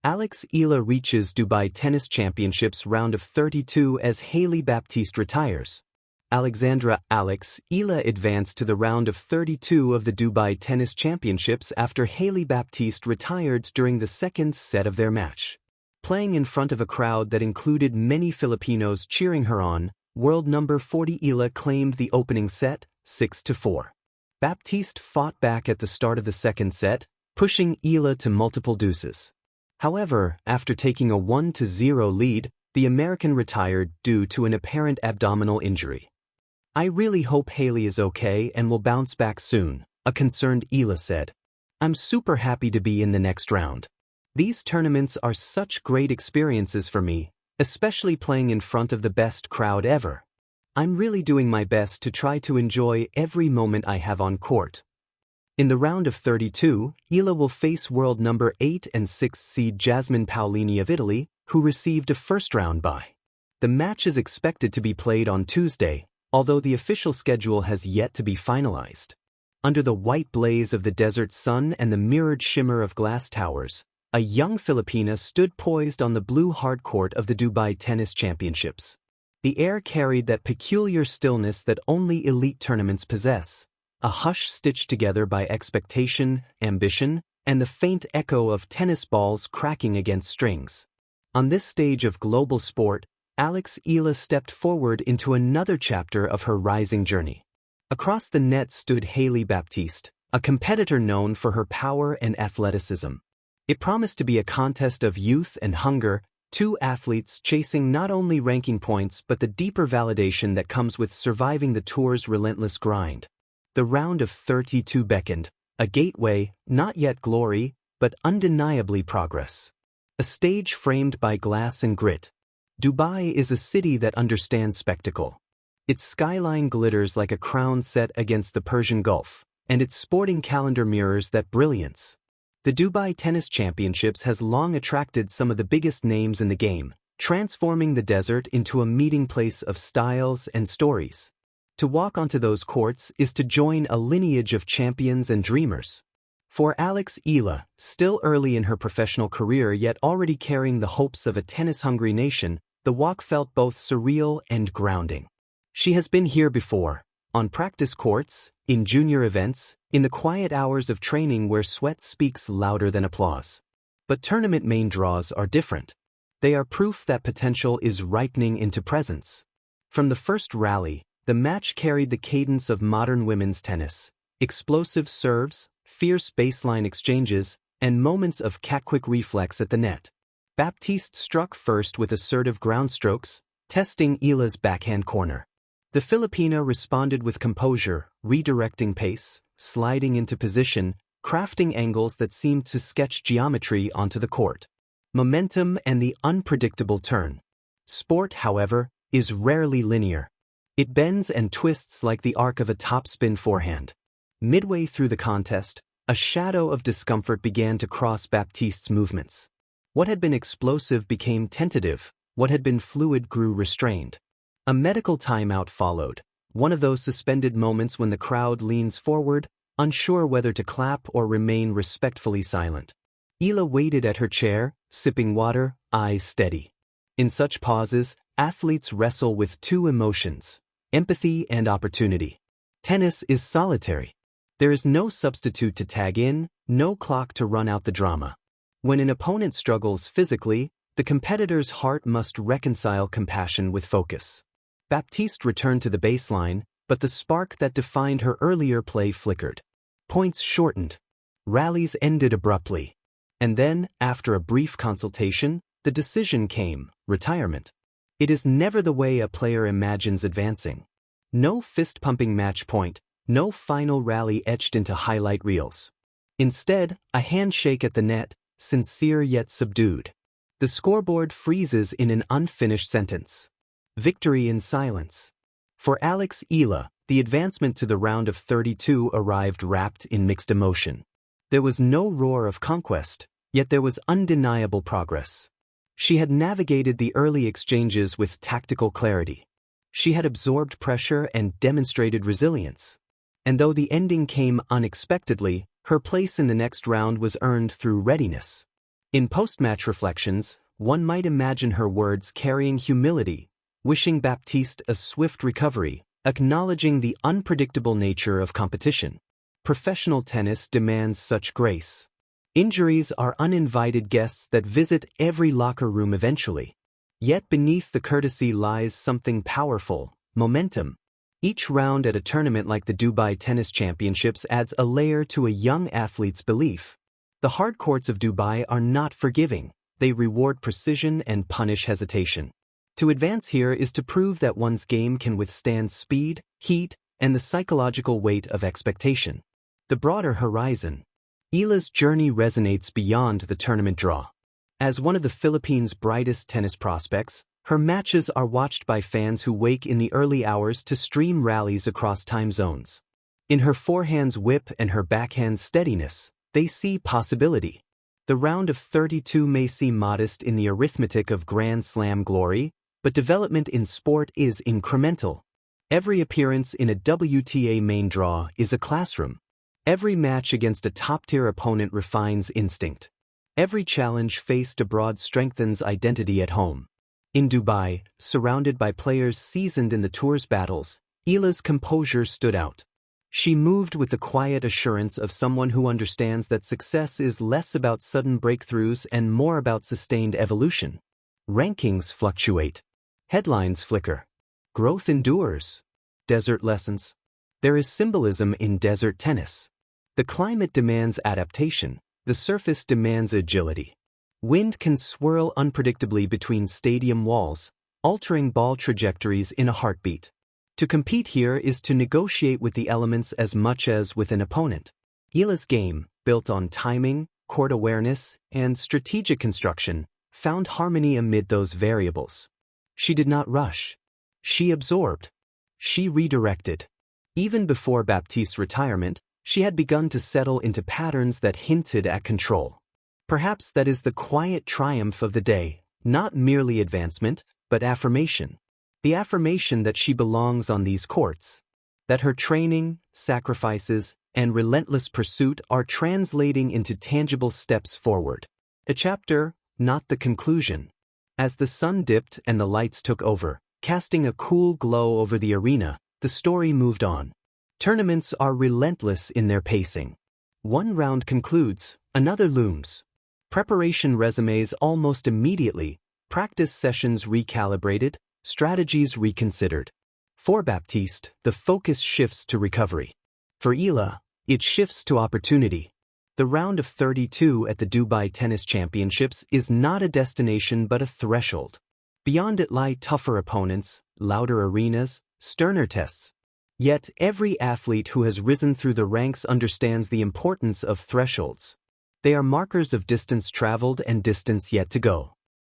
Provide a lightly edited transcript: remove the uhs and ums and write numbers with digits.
Eala reaches Dubai Tennis Championships round of 32 as Hailey Bapt retires. Eala advanced to the round of 32 of the Dubai Tennis Championships after Hailey Bapt retired during the second set of their match. Playing in front of a crowd that included many Filipinos cheering her on, world number 40 Eala claimed the opening set, 6-4. Bapt fought back at the start of the second set, pushing Eala to multiple deuces. However, after taking a 1-0 lead, the American retired due to an apparent abdominal injury. "I really hope Hailey is okay and will bounce back soon," a concerned Eala said. "I'm super happy to be in the next round. These tournaments are such great experiences for me, especially playing in front of the best crowd ever. I'm really doing my best to try to enjoy every moment I have on court." In the round of 32, Eala will face world number 8 and 6 seed Jasmine Paolini of Italy, who received a first-round bye. The match is expected to be played on Tuesday, although the official schedule has yet to be finalized. Under the white blaze of the desert sun and the mirrored shimmer of glass towers, a young Filipina stood poised on the blue hardcourt of the Dubai Tennis Championships. The air carried that peculiar stillness that only elite tournaments possess, a hush stitched together by expectation, ambition, and the faint echo of tennis balls cracking against strings. On this stage of global sport, Eala stepped forward into another chapter of her rising journey. Across the net stood Hailey Bapt, a competitor known for her power and athleticism. It promised to be a contest of youth and hunger, two athletes chasing not only ranking points but the deeper validation that comes with surviving the tour's relentless grind. The round of 32 beckoned, a gateway, not yet glory, but undeniably progress. A stage framed by glass and grit. Dubai is a city that understands spectacle. Its skyline glitters like a crown set against the Persian Gulf, and its sporting calendar mirrors that brilliance. The Dubai Tennis Championships has long attracted some of the biggest names in the game, transforming the desert into a meeting place of styles and stories. To walk onto those courts is to join a lineage of champions and dreamers. For Eala, still early in her professional career yet already carrying the hopes of a tennis-hungry nation, the walk felt both surreal and grounding. She has been here before, on practice courts, in junior events, in the quiet hours of training where sweat speaks louder than applause. But tournament main draws are different. They are proof that potential is ripening into presence. From the first rally, the match carried the cadence of modern women's tennis, explosive serves, fierce baseline exchanges, and moments of cat-quick reflex at the net. Bapt struck first with assertive ground strokes, testing Eala's backhand corner. The Filipina responded with composure, redirecting pace, sliding into position, crafting angles that seemed to sketch geometry onto the court. Momentum and the unpredictable turn. Sport, however, is rarely linear. It bends and twists like the arc of a topspin forehand. Midway through the contest, a shadow of discomfort began to cross Bapt's movements. What had been explosive became tentative, what had been fluid grew restrained. A medical timeout followed, one of those suspended moments when the crowd leans forward, unsure whether to clap or remain respectfully silent. Eala waited at her chair, sipping water, eyes steady. In such pauses, athletes wrestle with two emotions, empathy and opportunity. Tennis is solitary. There is no substitute to tag in, no clock to run out the drama. When an opponent struggles physically, the competitor's heart must reconcile compassion with focus. Bapt returned to the baseline, but the spark that defined her earlier play flickered. Points shortened. Rallies ended abruptly. And then, after a brief consultation, the decision came: retirement. It is never the way a player imagines advancing. No fist-pumping match point, no final rally etched into highlight reels. Instead, a handshake at the net, sincere yet subdued. The scoreboard freezes in an unfinished sentence. Victory in silence. For Eala, the advancement to the round of 32 arrived wrapped in mixed emotion. There was no roar of conquest, yet there was undeniable progress. She had navigated the early exchanges with tactical clarity. She had absorbed pressure and demonstrated resilience. And though the ending came unexpectedly, her place in the next round was earned through readiness. In post-match reflections, one might imagine her words carrying humility, wishing Baptiste a swift recovery, acknowledging the unpredictable nature of competition. Professional tennis demands such grace. Injuries are uninvited guests that visit every locker room eventually. Yet beneath the courtesy lies something powerful: momentum. Each round at a tournament like the Dubai Tennis Championships adds a layer to a young athlete's belief. The hard courts of Dubai are not forgiving. They reward precision and punish hesitation. To advance here is to prove that one's game can withstand speed, heat, and the psychological weight of expectation. The broader horizon. Eala's journey resonates beyond the tournament draw. As one of the Philippines' brightest tennis prospects, her matches are watched by fans who wake in the early hours to stream rallies across time zones. In her forehand's whip and her backhand's steadiness, they see possibility. The round of 32 may seem modest in the arithmetic of Grand Slam glory, but development in sport is incremental. Every appearance in a WTA main draw is a classroom. Every match against a top-tier opponent refines instinct. Every challenge faced abroad strengthens identity at home. In Dubai, surrounded by players seasoned in the tour's battles, Eala's composure stood out. She moved with the quiet assurance of someone who understands that success is less about sudden breakthroughs and more about sustained evolution. Rankings fluctuate. Headlines flicker. Growth endures. Desert lessons. There is symbolism in desert tennis. The climate demands adaptation. The surface demands agility. Wind can swirl unpredictably between stadium walls, altering ball trajectories in a heartbeat. To compete here is to negotiate with the elements as much as with an opponent. Eala's game, built on timing, court awareness, and strategic construction, found harmony amid those variables. She did not rush. She absorbed. She redirected. Even before Baptiste's retirement, she had begun to settle into patterns that hinted at control. Perhaps that is the quiet triumph of the day, not merely advancement, but affirmation. The affirmation that she belongs on these courts, that her training, sacrifices, and relentless pursuit are translating into tangible steps forward. A chapter, not the conclusion. As the sun dipped and the lights took over, casting a cool glow over the arena, the story moved on. Tournaments are relentless in their pacing. One round concludes, another looms. Preparation resumes almost immediately, practice sessions recalibrated, strategies reconsidered. For Baptiste, the focus shifts to recovery. For Eala, it shifts to opportunity. The round of 32 at the Dubai Tennis Championships is not a destination but a threshold. Beyond it lie tougher opponents, louder arenas, sterner tests. Yet every athlete who has risen through the ranks understands the importance of thresholds. They are markers of distance traveled and distance yet to go.